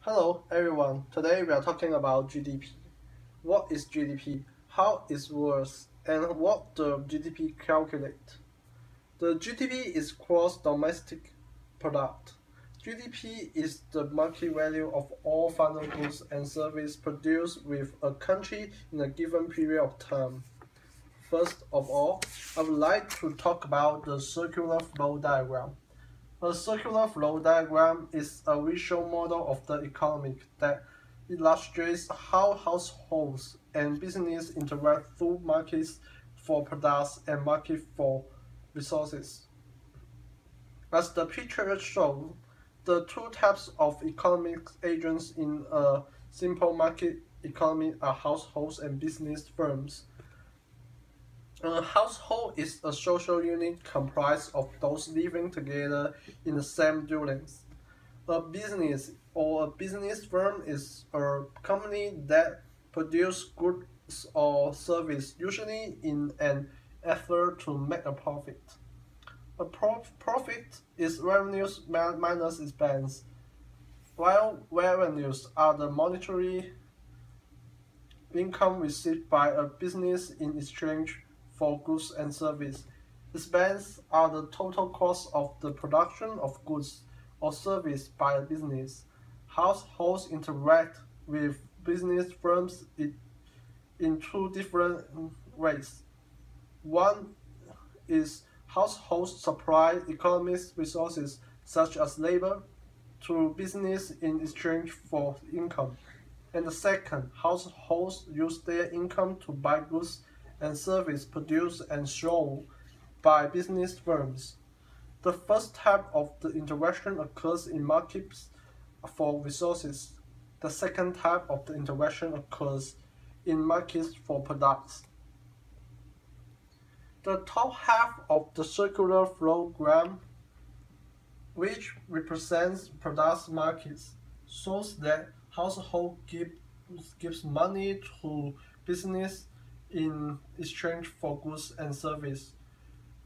Hello everyone, today we are talking about GDP. What is GDP, how it works, and what the GDP calculate. The GDP is gross domestic product. GDP is the market value of all final goods and services produced with a country in a given period of time. First of all, I would like to talk about the circular flow diagram. A circular flow diagram is a visual model of the economy that illustrates how households and businesses interact through markets for products and market for resources. As the picture shows, the two types of economic agents in a simple market economy are households and business firms. A household is a social unit comprised of those living together in the same dwellings. A business or a business firm is a company that produces goods or service, usually in an effort to make a profit. A profit is revenues minus expense, while revenues are the monetary income received by a business in exchange for goods and service. Expenses are the total cost of the production of goods or service by a business. Households interact with business firms in two different ways. One is households supply economic resources such as labor to business in exchange for income. And the second, households use their income to buy goods and services produced and sold by business firms. The first type of the interaction occurs in markets for resources. The second type of the interaction occurs in markets for products. The top half of the circular flow diagram, which represents products markets, shows that household gives money to business in exchange for goods and service.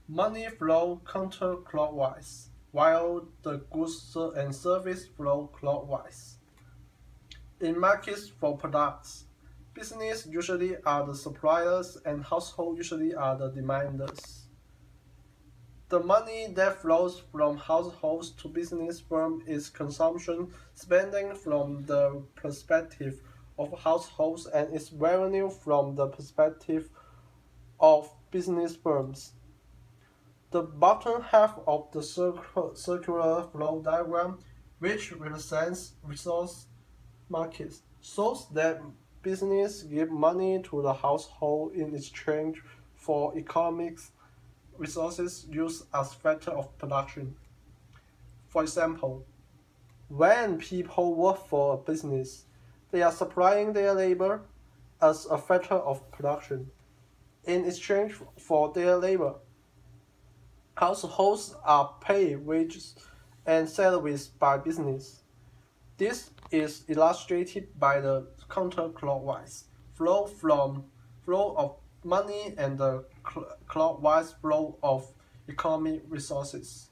Money flow counterclockwise, while the goods and service flow clockwise. In markets for products, business usually are the suppliers and household usually are the demanders. The money that flows from households to business firms is consumption spending from the perspective of households and is revenue from the perspective of business firms. The bottom half of the circular flow diagram, which represents resource markets, shows that business give money to the household in exchange for economic resources used as factor of production. For example, when people work for a business, they are supplying their labor as a factor of production. In exchange for their labor, households are paid wages and salaries by business. This is illustrated by the counterclockwise flow of money and the clockwise flow of economic resources.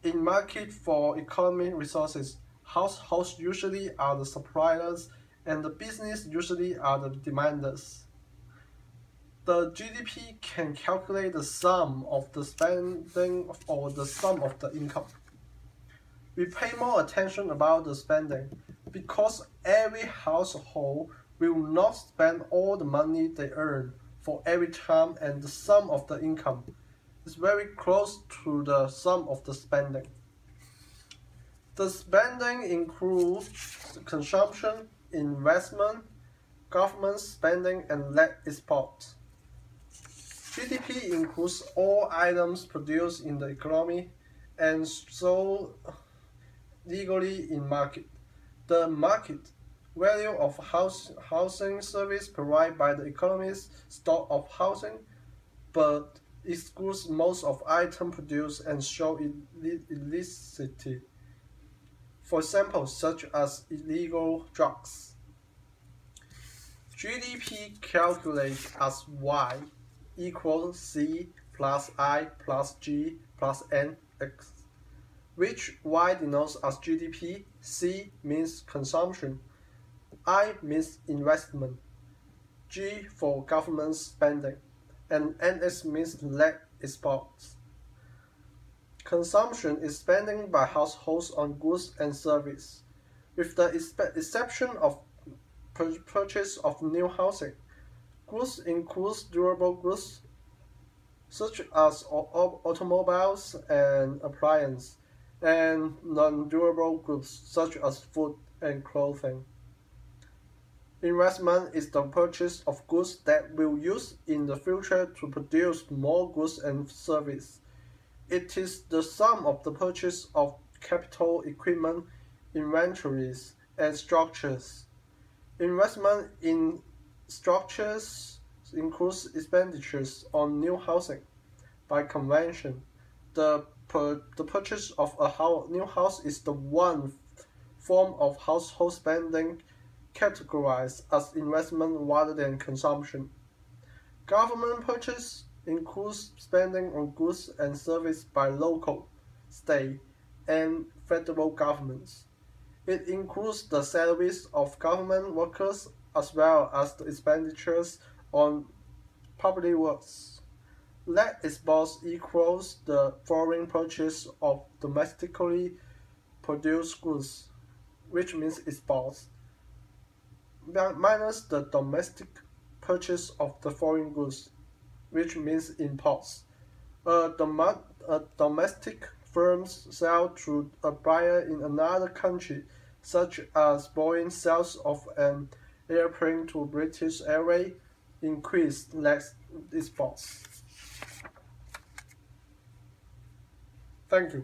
In market for economic resources, households usually are the suppliers and the business usually are the demanders. The GDP can calculate the sum of the spending or the sum of the income. We pay more attention about the spending because every household will not spend all the money they earn for every time, and the sum of the income is very close to the sum of the spending. The spending includes consumption, investment, government spending, and net export. GDP includes all items produced in the economy and sold legally in market. The market value of housing service provided by the economy's stock of housing, but excludes most of items produced and sold illicitly. For example, such as illegal drugs. GDP calculated as Y equals C plus I plus G plus NX, which Y denotes as GDP C means consumption, I means investment, G for government spending, and NS means net exports. Consumption is spending by households on goods and services, with the exception of purchase of new housing. Goods includes durable goods such as automobiles and appliances, and non-durable goods such as food and clothing. Investment is the purchase of goods that will use in the future to produce more goods and services. It is the sum of the purchase of capital, equipment, inventories, and structures. Investment in structures includes expenditures on new housing. By convention, the purchase of a new house is the one form of household spending categorized as investment rather than consumption. Government purchase includes spending on goods and services by local, state, and federal governments. It includes the salaries of government workers as well as the expenditures on public works. Net exports equals the foreign purchase of domestically produced goods, which means exports, minus the domestic purchase of the foreign goods, which means imports. A domestic firm sell to a buyer in another country, such as Boeing sales of an airplane to British Airways, increased net exports. Thank you.